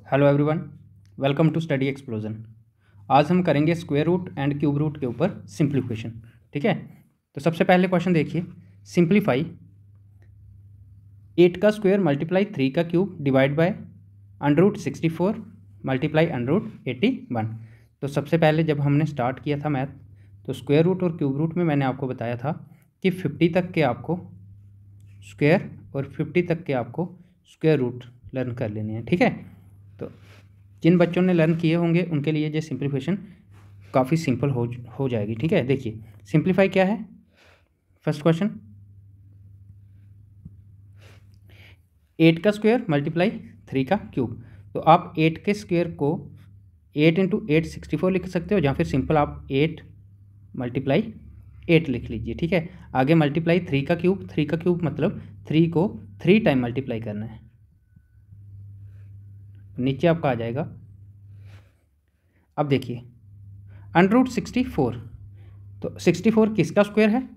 Hello everyone, welcome to study explosion. आज हम करेंगे square root and cube root के ऊपर सिंप्लीफिकेशन। ठीक है, तो सबसे पहले क्वेश्चन देखिए। सिंप्लीफाई 8 का स्क्वायर मल्टीप्लाई 3 का क्यूब डिवाइड बाय √64 मल्टीप्लाई √81। तो सबसे पहले जब हमने स्टार्ट किया था मैथ, तो स्क्वायर रूट और क्यूब रूट में मैंने आपको बताया था कि 50 तक के आपको स्क्वायर और 50 तक के आपको स्क्वायर रूट लर्न कर लेने हैं। ठीक है, तो जिन बच्चों ने लर्न किए होंगे उनके लिए ये सिंप्लीफिकेशन काफ़ी सिंपल हो जाएगी। ठीक है, देखिए सिंप्लीफाई क्या है। फर्स्ट क्वेश्चन, 8 का स्क्वायर मल्टीप्लाई 3 का क्यूब। तो आप 8 के स्क्वायर को 8 × 8 64 लिख सकते हो, या फिर सिंपल आप 8 मल्टीप्लाई 8 लिख लीजिए। ठीक है, आगे मल्टीप्लाई 3 का क्यूब मतलब 3 को 3 टाइम मल्टीप्लाई करना है। नीचे आपका आ जाएगा। अब देखिए √64, तो 64 किसका स्क्वायर है?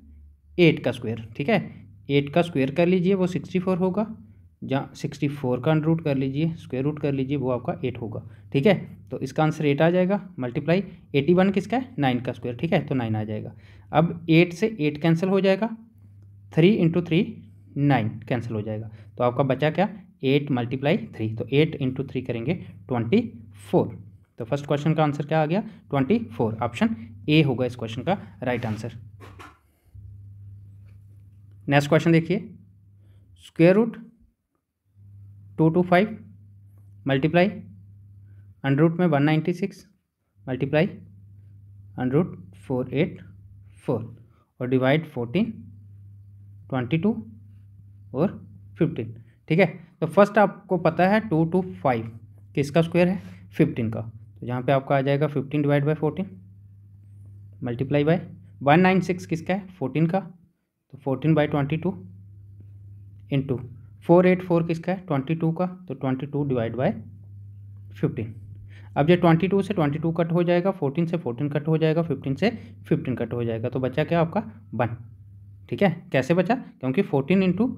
8 का स्क्वायर। ठीक है, 8 का स्क्वायर कर लीजिए वो 64 होगा, जहाँ 64 का अंडर रूट कर लीजिए, स्क्वायर रूट कर लीजिए, वो आपका 8 होगा। ठीक है, तो इसका आंसर 8 आ जाएगा। मल्टीप्लाई 81 किसका है? 9 का स्क्वायर। ठीक है, तो 9 आ जाएगा। अब 8 से 8 कैंसिल हो जाएगा, 3 × 3 9 कैंसिल हो जाएगा, तो आपका बचा क्या? 8 मल्टीप्लाई 3। तो 8 × 3 करेंगे 24। तो फर्स्ट क्वेश्चन का आंसर क्या आ गया? 24। ऑप्शन ए होगा इस क्वेश्चन का राइट आंसर। नेक्स्ट क्वेश्चन देखिए। Square root 225 multiply under root में 196 मल्टीप्लाई √484 और डिवाइड 14 22 और 15। ठीक है, तो फर्स्ट आपको पता है 225 किसका स्क्वायर है? 15 का। तो यहाँ पे आपका आ जाएगा 15 डिवाइड बाय 14 मल्टीप्लाई बाय 196 किसका है? 14 का, तो 14 बाय 22 इंटू 484 किसका है? 22 का, तो 22 डिवाइड बाय 15। अब ये 22 से 22 कट हो जाएगा, 14 से 14 कट हो जाएगा, 15 से 15 कट हो जाएगा, तो बचा क्या आपका? 1। ठीक है, कैसे बचा? क्योंकि 14 ×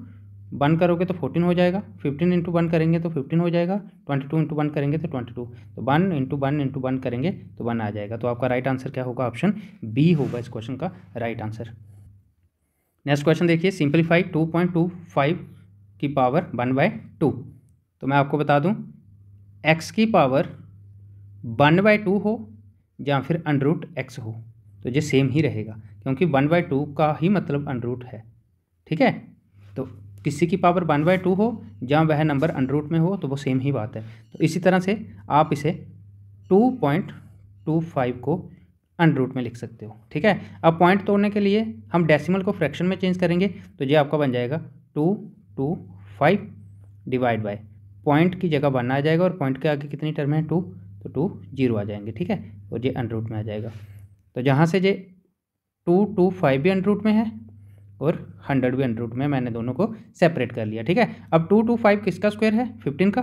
1 करोगे तो 14 हो जाएगा, 15 × 1 करेंगे तो 15 हो जाएगा, 22 × 1 करेंगे तो 22, तो 1 × 1 × 1 करेंगे तो 1 आ जाएगा। तो आपका राइट आंसर क्या होगा? ऑप्शन बी होगा इस क्वेश्चन का राइट आंसर। नेक्स्ट क्वेश्चन देखिए। सिंप्लीफाई 2.25 की पावर 1/2। तो मैं आपको बता दूं, x की पावर 1/2 हो या फिर √x हो, तो ये सेम ही रहेगा, क्योंकि 1/2 का ही मतलब √ है। ठीक है, तो किसी की पावर 1/2 हो या वह नंबर √ में हो, तो वो सेम ही बात है। तो इसी तरह से आप इसे 2.25 को √ में लिख सकते हो। ठीक है, अब पॉइंट तोड़ने के लिए हम डेसिमल को फ्रैक्शन में चेंज करेंगे, तो ये आपका बन जाएगा 225 डिवाइड बाय, पॉइंट की जगह 1 आ जाएगा और पॉइंट के आगे कितनी टर्म है? 2, तो 2 0 आ जाएंगे। ठीक है, और ये √ में आ जाएगा। तो जहाँ से ये 225 भी √ में है और 100 भी √ में, मैंने दोनों को सेपरेट कर लिया। ठीक है, अब 225 किसका स्क्वायर है? 15 का,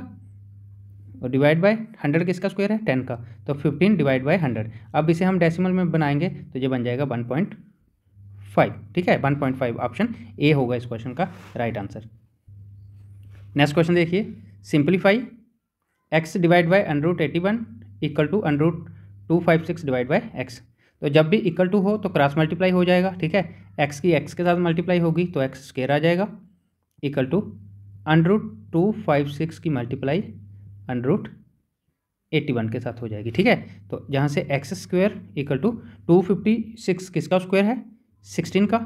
और डिवाइड बाय 100 किसका स्क्वायर है? 10 का, तो 15 डिवाइड बाय 100। अब इसे हम डेसिमल में बनाएंगे तो ये बन जाएगा 1.5। ठीक है, 1.5 ऑप्शन ए होगा इस क्वेश्चन का राइट आंसर। नेक्स्ट क्वेश्चन देखिए। Simplify x divide by √81 equal to √256 divide by x। तो जब भी इक्वल टू हो तो क्रॉस मल्टीप्लाई हो जाएगा। ठीक है, x की x के साथ मल्टीप्लाई होगी तो x स्क्वायर आ जाएगा, इक्वल टू √256 की मल्टीप्लाई √81 के साथ हो जाएगी। ठीक है, तो जहाँ से x स्क्वायर इक्वल टू 256 किसका स्क्वायर है? 16 का,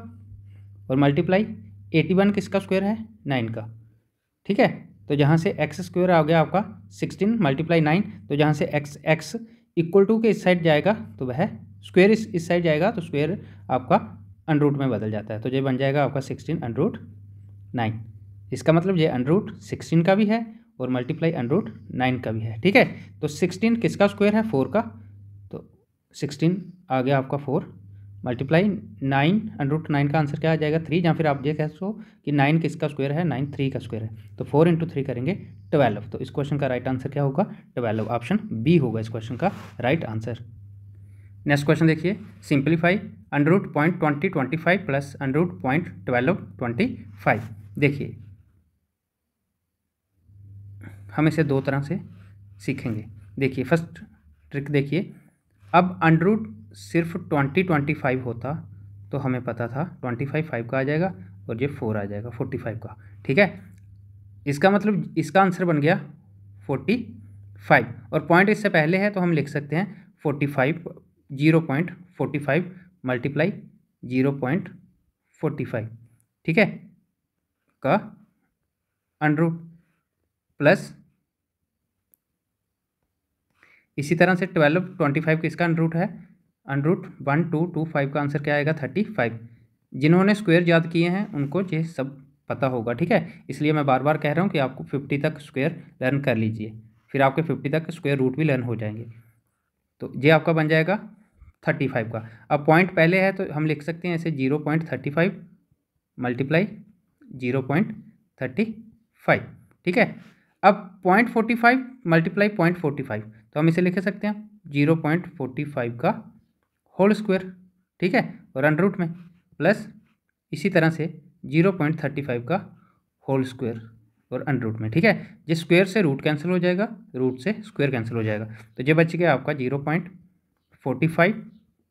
और मल्टीप्लाई 81 किसका स्क्वायर है? 9 का। ठीक है, तो जहाँ से x स्क्वायर आ गया आपका 16 मल्टीप्लाई 9, तो जहाँ से x इक्वल टू के इस साइड जाएगा तो वह स्क्वायर इस साइड जाएगा, तो स्क्वायर आपका √ में बदल जाता है, तो ये बन जाएगा आपका 16 √9। इसका मतलब ये √16 का भी है और मल्टीप्लाई √9 का भी है। ठीक है, तो 16 किसका स्क्वायर है? 4 का, तो 16 आ गया आपका 4 मल्टीप्लाई 9 √9 का आंसर क्या आ जाएगा? 3, या फिर आप ये कह सो कि 9 किसका स्क्वायर है? 9 3 का स्क्वायर है, तो 4 × 3 करेंगे 12। तो इस क्वेश्चन का राइट आंसर क्या होगा? 12। ऑप्शन बी होगा इस क्वेश्चन का राइट आंसर। नेक्स्ट क्वेश्चन देखिए। Simplify √0.2025 plus √0.1225। देखिए हम इसे दो तरह से सीखेंगे। देखिए फर्स्ट ट्रिक देखिए, अब अंडर रूट सिर्फ 20-25 होता तो हमें पता था 25 5 का आ जाएगा और ये 4 आ जाएगा 45 का, ठीक है। इसका मतलब इसका आंसर बन गया 45 और पॉइंट इससे पहले है तो हम लिख सकते हैं 45 0.45 मल्टीप्लाई 0.45, ठीक है, का अंडर रूट प्लस इसी तरह से 12-25 किसका अंडर रूट है, अंडर रूट 1-2-25 का आंसर क्या आएगा 35। जिन्होंने स्क्वायर याद किए हैं उनको ये सब पता होगा, ठीक है, इसलिए मैं बार बार कह रहा हूँ कि आपको 50 तक स्क्वायर लर्न कर लीजिए, फिर आपके 50 तक स्क्वायर रूट भी लर्न हो जाएंगे। तो ये आपका बन जाएगा 35 का। अब पॉइंट पहले है तो हम लिख सकते हैं ऐसे 0.35 मल्टीप्लाई 0.35, ठीक है। अब 0.45 मल्टीप्लाई 0.45 तो हम इसे लिख सकते हैं 0.45 का होल स्क्वायर, ठीक है, और अंडर रूट में प्लस इसी तरह से 0.35 का होल स्क्वायर और अंडर रूट में, ठीक है। जिस स्क्वायर से रूट कैंसिल हो जाएगा, रूट से स्क्वायर कैंसिल हो जाएगा, तो ये बच गया आपका 0.45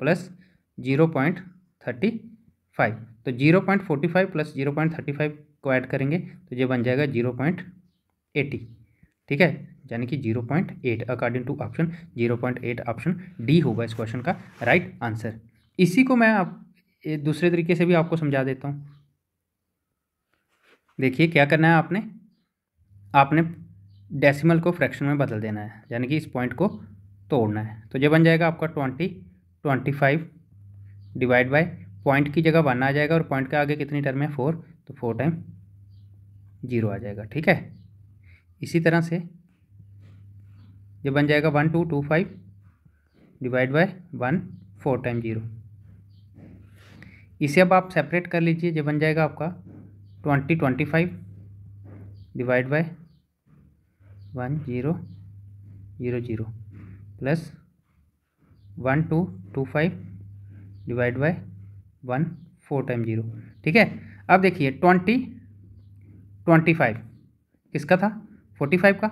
प्लस 0.35। तो 0.45 प्लस 0.35 को ऐड करेंगे तो ये बन जाएगा 0.80, ठीक है, यानी कि 0.8 according to option 0.8 option D होगा इस क्वेश्चन का राइट आंसर। इसी को मैं आप दूसरे तरीके से भी आपको समझा देता हूँ। देखिए क्या करना है आपने डेसिमल को फ्रैक्शन में बदल देना है, यानी कि इस पॉइंट को तोड़ना है। तो ये बन जाएगा आपका 25 डिवाइड बाय पॉइंट की जगह 1 आ जाएगा और पॉइंट के आगे कितनी टर्म है 4, तो 4 टाइम 0 आ जाएगा, ठीक है। इसी तरह से ये बन जाएगा 1225 डिवाइड बाय 1 4 टाइम 0। इसे अब आप सेपरेट कर लीजिए, ये बन जाएगा आपका 25 divide by 1 0 0 0 plus 1225 divide by 1 4 time 0, ठीक है। अब देखिए 25 किसका था 45 का,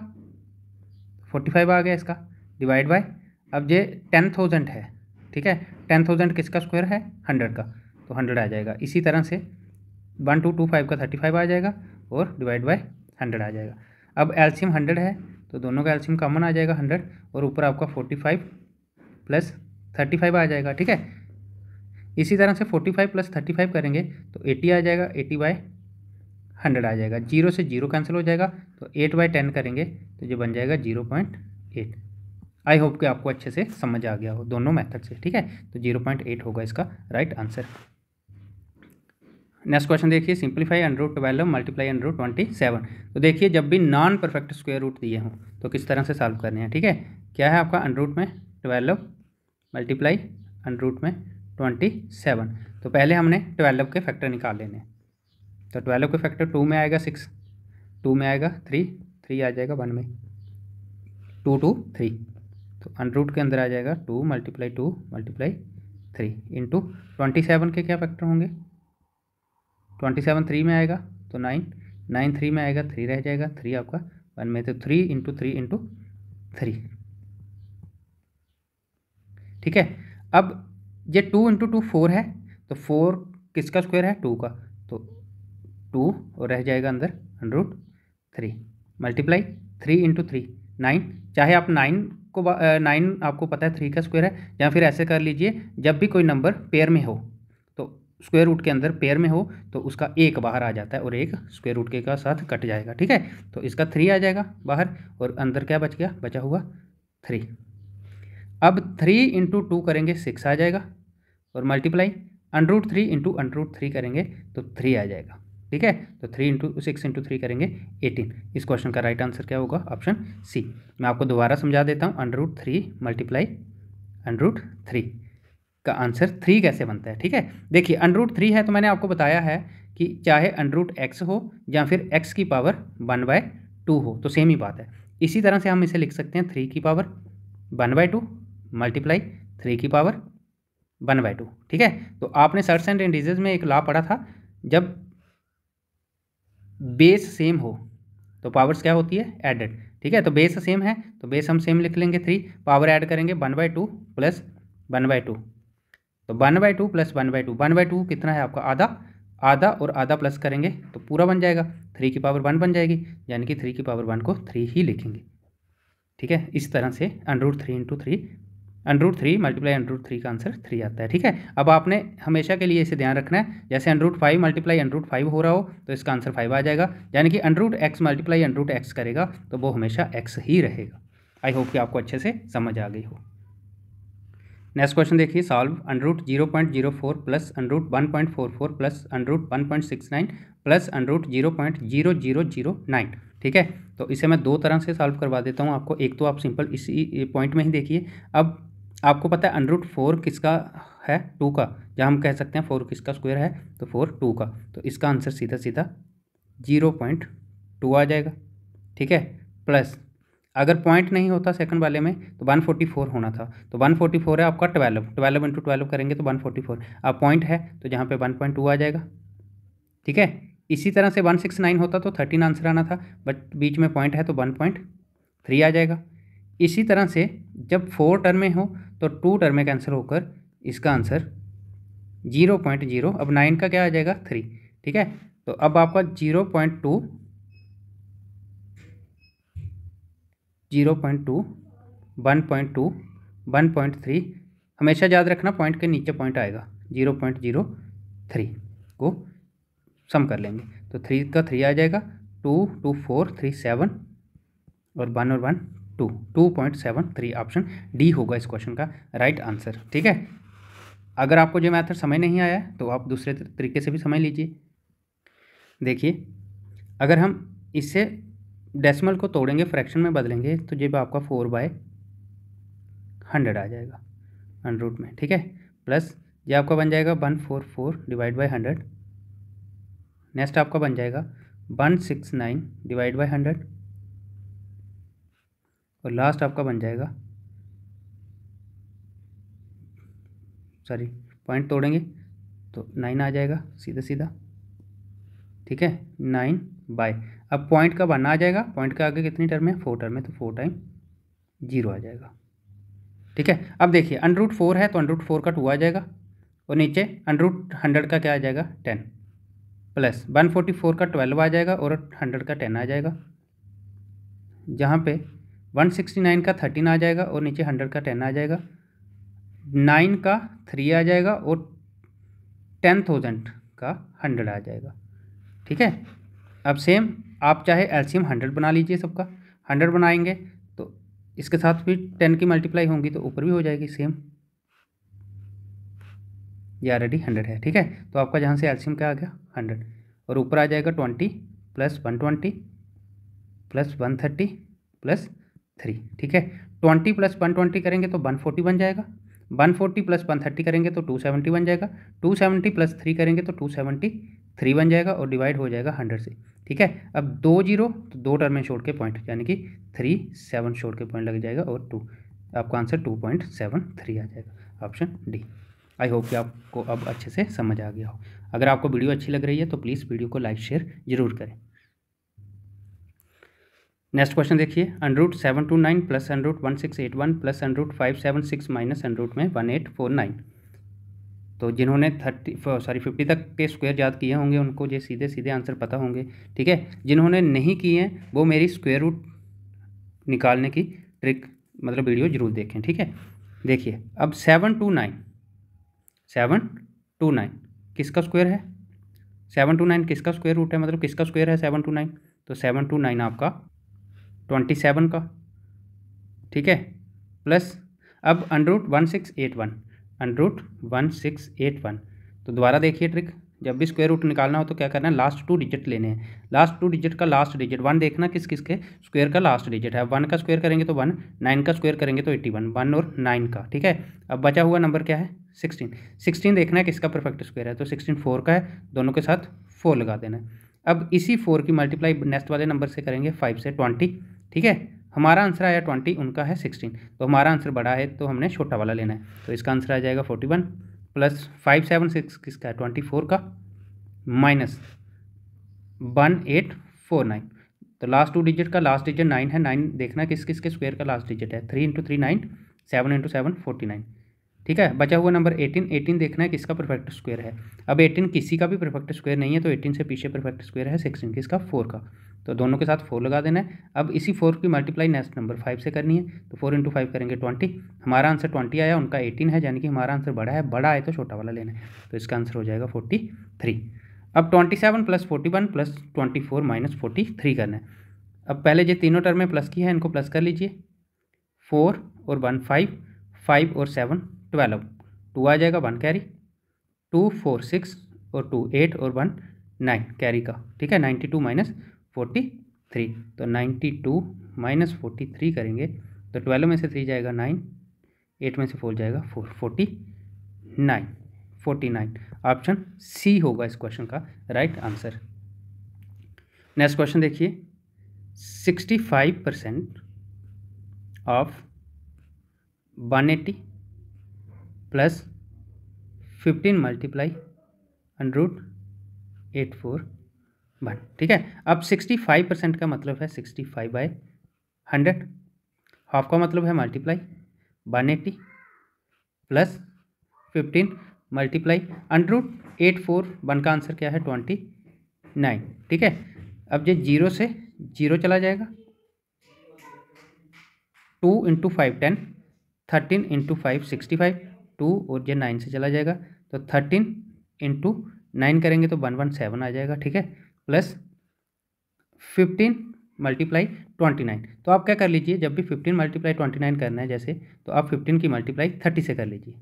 45 आ गया इसका डिवाइड बाय, अब ये 10,000 है, ठीक है, 10,000 किसका स्क्वायर है 100 का, तो 100 आ जाएगा। इसी तरह से 1225 का 35 आ जाएगा और डिवाइड बाय 100 आ जाएगा। अब एलसीएम 100 है तो दोनों का एलसीएम कॉमन आ जाएगा 100 और ऊपर आपका 45 प्लस 35 आ जाएगा, ठीक है। इसी तरह से 45 प्लस 35 करेंगे तो 80 आ जाएगा, 80 बाय 100 आ जाएगा, 0 से 0 कैंसिल हो जाएगा, तो 8 बाय 10 करेंगे तो ये बन जाएगा 0.8। आई होप कि आपको अच्छे से समझ आ गया हो दोनों मेथड से, ठीक है। तो 0.8 होगा इसका राइट आंसर। नेक्स्ट क्वेश्चन देखिए, simplify under root 12 multiply under root 27। तो देखिए जब भी नॉन परफेक्ट स्क्वायर रूट दिए हों तो किस तरह से सॉल्व करने हैं, ठीक है। क्या है आपका अंडर रूट में 12 मल्टीप्लाई अंडर रूट में 27, तो पहले हमने 12 के फैक्टर निकाल लेने हैं। तो 12 के फैक्टर 2 में आएगा 6, 2 में आएगा 3 आ जाएगा 1 में, 2 2 3, तो अंडर रूट के अंदर आ जाएगा 2 मल्टीप्लाई 3 इंटू 27 के क्या फैक्टर होंगे, 27 3 में आएगा तो 9 3 में आएगा 3 रह जाएगा, 3 आपका 1 में, तो 3 इंटू 3, ठीक है। अब ये 2 इंटू 2 4 है, तो 4 किसका स्क्वायर है 2 का, तो 2 और रह जाएगा अंदर अंडर रूट 3 मल्टीप्लाई 3 इंटू 3 9, चाहे आप 9 आपको पता है 3 का स्क्वायर है, या फिर ऐसे कर लीजिए जब भी कोई नंबर पेयर में हो तो स्क्वायर रूट के अंदर पेयर में हो तो उसका एक बाहर आ जाता है और एक स्क्वायर रूट के का साथ कट जाएगा, ठीक है। तो इसका 3 आ जाएगा बाहर और अंदर क्या बच गया, बचा हुआ 3। अब 3 इंटू 2 करेंगे 6 आ जाएगा और multiply under root 3 into under root 3 करेंगे तो 3 आ जाएगा, ठीक है। तो 3 इंटू 6 इंटू 3 करेंगे 18। इस क्वेश्चन का राइट आंसर क्या होगा, ऑप्शन सी। मैं आपको दोबारा समझा देता हूँ, under root 3 multiply under root 3 का आंसर 3 कैसे बनता है, ठीक है। देखिए अंडर रूट 3 है तो मैंने आपको बताया है कि चाहे अंडर रूट एक्स हो या फिर x की पावर 1/2 हो तो सेम ही बात है। इसी तरह से हम इसे लिख सकते हैं 3 की पावर 1/2 मल्टीप्लाई 3 की पावर 1/2, ठीक है। तो आपने सर्ट्स एंड इंडिसेस में एक लॉ पढ़ा था, जब बेस सेम हो तो पावर्स क्या होती है एडेड, ठीक है। तो बेस सेम है तो बेस हम सेम लिख लेंगे 3, पावर ऐड करेंगे 1/2 प्लस 1/2, तो 1/2 प्लस 1/2, 1/2 कितना है आपका आधा, आधा और आधा प्लस करेंगे तो पूरा बन जाएगा, 3 की पावर 1 बन जाएगी, यानी कि 3 की पावर 1 को 3 ही लिखेंगे। ठीक है, इस तरह से √3 × 3, √3 मल्टीप्लाई √3 का आंसर 3 आता है। ठीक है, अब आपने हमेशा के लिए इसे ध्यान रखना है, जैसे √5 मल्टीप्लाई √5 हो रहा हो तो इसका आंसर 5 आ जाएगा, यानी कि √x मल्टीप्लाई √x करेगा तो वो हमेशा x ही रहेगा। आई होप कि आपको अच्छे से समझ आ गई हो। नेक्स्ट क्वेश्चन देखिए, सॉल्व √0.04 प्लस √1.44 प्लस √1.69 प्लस √0.0009। ठीक है, तो इसे मैं दो तरह से सॉल्व करवा देता हूँ आपको। एक तो आप सिंपल इसी पॉइंट में ही देखिए। अब आपको पता है √4 किसका है, 2 का, जहाँ हम कह सकते हैं 4 किसका स्क्वायर है, तो 4 2 का, तो इसका आंसर सीधा सीधा 0.2 आ जाएगा। ठीक है, प्लस अगर पॉइंट नहीं होता सेकंड वाले में तो 144 होना था, तो 144 है आपका 12 × 12 करेंगे तो 144, अब पॉइंट है तो जहाँ पे 1.2 आ जाएगा। ठीक है, इसी तरह से 169 होता तो 13 आंसर आना था, बट बीच में पॉइंट है तो 1.3 आ जाएगा। इसी तरह से जब 4 टर्म में हो तो 2 टर्म में कैंसिल होकर इसका आंसर 0.0, अब 9 का क्या आ जाएगा 3। ठीक है, तो अब आपका 0.2 0.2 1.2 1.3, हमेशा याद रखना पॉइंट के नीचे पॉइंट आएगा, 0.03 को सम कर लेंगे तो 3 का 3 आ जाएगा, 2 2 4 3 7 और 1 और 1 2, 2.73 ऑप्शन डी होगा इस क्वेश्चन का राइट आंसर। ठीक है, अगर आपको जो मैथड समझ नहीं आया तो आप दूसरे तरीके से भी समझ लीजिए। देखिए, अगर हम इससे डेसिमल को तोड़ेंगे, फ्रैक्शन में बदलेंगे, तो जब आपका 4/100 आ जाएगा √ में। ठीक है, प्लस ये आपका बन जाएगा 144 डिवाइड बाई 100, नेक्स्ट आपका बन जाएगा 169 डिवाइड बाई 100, और लास्ट आपका बन जाएगा, सॉरी पॉइंट तोड़ेंगे तो 9 आ जाएगा सीधा सीधा। ठीक है, 9 बाय, अब पॉइंट का 1 आ जाएगा, पॉइंट के आगे कितनी टर्म है 4 टर्म है, तो 4 टाइम 0 आ जाएगा। ठीक है, अब देखिए √4 है तो √4 का 2 आ जाएगा, और नीचे √100 का क्या आ जाएगा 10, प्लस 144 का 12 आ जाएगा और 100 का 10 आ जाएगा, जहाँ पे 169 का 13 आ जाएगा और नीचे 100 का 10 आ जाएगा, 9 का 3 आ जाएगा और 10,000 का 100 आ जाएगा। ठीक है, अब सेम आप चाहे एलसीएम 100 बना लीजिए, सबका 100 बनाएंगे तो इसके साथ भी 10 की मल्टीप्लाई होंगी तो ऊपर भी हो जाएगी सेम, ये ऑलरेडी 100 है। ठीक है, तो आपका जहाँ से एलसीएम क्या आ गया 100, और ऊपर आ जाएगा 20 प्लस 120 प्लस 130 प्लस 3। ठीक है, 20 प्लस 120 करेंगे तो 140 बन जाएगा, 140 प्लस 130 करेंगे तो 270 बन जाएगा, 270 प्लस 3 करेंगे तो 273 बन जाएगा, और डिवाइड हो जाएगा 100 से। ठीक है, अब 2 0 तो 2 टर्म में छोड़ के पॉइंट, यानी कि 3 7 छोड़ के पॉइंट लग जाएगा, और 2 आपका आंसर 2.73 आ जाएगा ऑप्शन डी। आई होप कि आपको अब अच्छे से समझ आ गया हो। अगर आपको वीडियो अच्छी लग रही है तो प्लीज़ वीडियो को लाइक शेयर जरूर करें। नेक्स्ट क्वेश्चन देखिए, √729 प्लस √1681 प्लस √576 माइनस √ में 1849। तो जिन्होंने 50 तक के स्क्वायर याद किए होंगे उनको ये सीधे सीधे आंसर पता होंगे। ठीक है, जिन्होंने नहीं किए हैं वो मेरी स्क्वायर रूट निकालने की ट्रिक मतलब वीडियो जरूर देखें। ठीक है, देखिए अब 729 किसका स्क्वायर है, 729 किसका स्क्वायर रूट है, मतलब किसका स्क्वायर है 729, तो 729 आपका 27 का। ठीक है, प्लस अब √1681 तो दोबारा देखिए ट्रिक, जब भी स्क्वायर रूट निकालना हो तो क्या करना है, लास्ट 2 डिजिट लेने हैं, लास्ट 2 डिजिट का लास्ट डिजिट 1 देखना किस किस के स्क्वायर का लास्ट डिजिट है, 1 का स्क्वायर करेंगे तो 1, 9 का स्क्वायर करेंगे तो 81, 1 और 9 का। ठीक है, अब बचा हुआ नंबर क्या है 16 देखना है किसका परफेक्ट स्क्वायर है, तो 16 4 का है, दोनों के साथ 4 लगा देना है। अब इसी 4 की मल्टीप्लाई नेक्स्ट वाले नंबर से करेंगे 5 से 20। ठीक है, हमारा आंसर आया 20, उनका है 16, तो हमारा आंसर बड़ा है तो हमने छोटा वाला लेना है, तो इसका आंसर आ जाएगा 41 प्लस 576 किसका है 24 का, माइनस 1849। तो लास्ट 2 डिजिट का लास्ट डिजिट 9 है, 9 देखना किस किस के स्क्वायर का लास्ट डिजिट है। 3 × 3 9, 7 × 7 49, ठीक है। बचा हुआ नंबर 18, 18 देखना है किसका परफेक्ट स्क्वायर है। अब 18 किसी का भी परफेक्ट स्क्वायर नहीं है, तो 18 से पीछे परफेक्ट स्क्वायर है 16 किसका, 4 का, तो दोनों के साथ 4 लगा देना है। अब इसी 4 की मल्टीप्लाई नेक्स्ट नंबर 5 से करनी है, तो 4 × 5 करेंगे 20, हमारा आंसर 20 आया, उनका 18 है, यानी कि हमारा आंसर बड़ा है, बड़ा है तो छोटा वाला लेना है, तो इसका आंसर हो जाएगा 43। अब 27 + 41 + 24 - 43 करना है। अब पहले जो तीनों टर्म में प्लस की है इनको प्लस कर लीजिए, 4 और 1 5, 5 और 7 12, 2 आ जाएगा, 1 कैरी, 2 4 6 और 2 8 और 1 9 कैरी का, ठीक है। 92 - 43, तो 92 - 43 करेंगे तो 12 में से 3 जाएगा 9, 8 में से 4 जाएगा 4, 49 ऑप्शन सी होगा इस क्वेश्चन का राइट आंसर। नेक्स्ट क्वेश्चन देखिए, 65% ऑफ 180 + 15 × √841, ठीक है। अब 65% का मतलब है 65/100, हाफ का मतलब है मल्टीप्लाई 180 + 15 × √841 का आंसर क्या है 29, ठीक है। अब जो 0 से 0 चला जाएगा, 2 × 5 10, 13 × 5 65, 2 और जो 9 से चला जाएगा, तो 13 × 9 करेंगे तो 117 आ जाएगा, ठीक है, प्लस 15 × 29। तो आप क्या कर लीजिए, जब भी 15 × 29 करना है जैसे, तो आप 15 की मल्टीप्लाई 30 से कर लीजिए,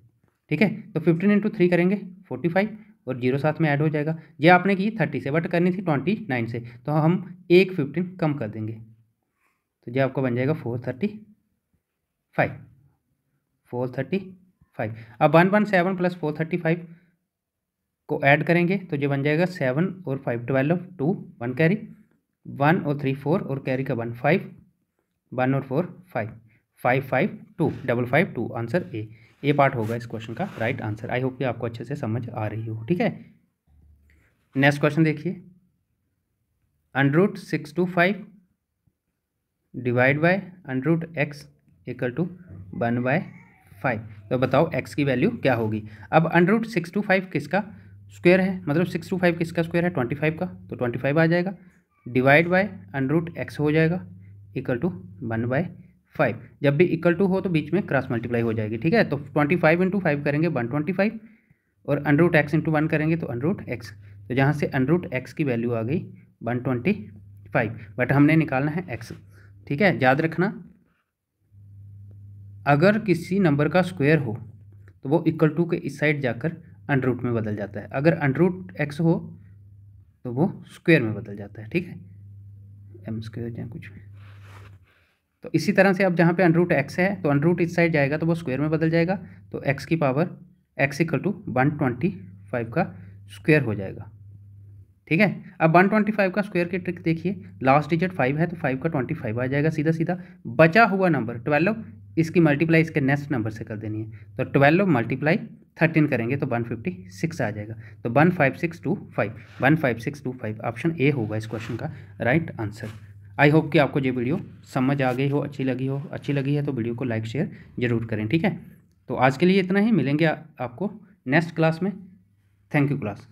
ठीक है। तो 15 × 3 करेंगे 45 और 0 साथ में ऐड हो जाएगा। ये आपने की 30 से, बट करनी थी 29 से, तो हम एक 15 कम कर देंगे, तो ये आपको बन जाएगा 435। अब 117 + 435 को ऐड करेंगे तो ये बन जाएगा 7 और 5 12, 2 1 कैरी, 1 और 3 4 और कैरी का 1 5, 1 और 4 5, 5 5 2 5 5 2, आंसर ए पार्ट होगा इस क्वेश्चन का राइट आंसर। आई होप कि आपको अच्छे से समझ आ रही हो, ठीक है। नेक्स्ट क्वेश्चन देखिए, √625 डिवाइड बाय √x = 1/5, तो बताओ x की वैल्यू क्या होगी। अब √625 किसका स्क्वायर है, मतलब 625 किसका स्क्वायर है 25 का, तो 25 आ जाएगा, डिवाइड बाय √x हो जाएगा = 1/5। जब भी = हो तो बीच में क्रॉस मल्टीप्लाई हो जाएगी, ठीक है। तो 25 × 5 करेंगे 125 और √x × 1 करेंगे तो √x, तो जहाँ से √x की वैल्यू आ गई 125, बट हमने निकालना है x, ठीक है। याद रखना, अगर किसी नंबर का स्क्वायर हो तो वो = के इस साइड जाकर √ में बदल जाता है, अगर √x हो तो वो स्क्वायर में बदल जाता है, ठीक है, m² या कुछ भी। तो इसी तरह से अब जहाँ पे √x है तो √ इस साइड जाएगा तो वो स्क्वायर में बदल जाएगा, तो x की पावर x = 125 का स्क्वायर हो जाएगा, ठीक है। अब 125 का स्क्वायर की ट्रिक देखिए, लास्ट डिजिट 5 है तो 5 का 25 आ जाएगा सीधा सीधा, बचा हुआ नंबर 12, इसकी मल्टीप्लाई इसके नेक्स्ट नंबर से कर देनी है, तो 12 × 13 करेंगे तो 156 आ जाएगा, तो 15625 ऑप्शन ए होगा इस क्वेश्चन का राइट आंसर। आई होप कि आपको ये वीडियो समझ आ गई हो, अच्छी लगी है तो वीडियो को लाइक शेयर जरूर करें, ठीक है। तो आज के लिए इतना ही, मिलेंगे आपको नेक्स्ट क्लास में। Thank you class.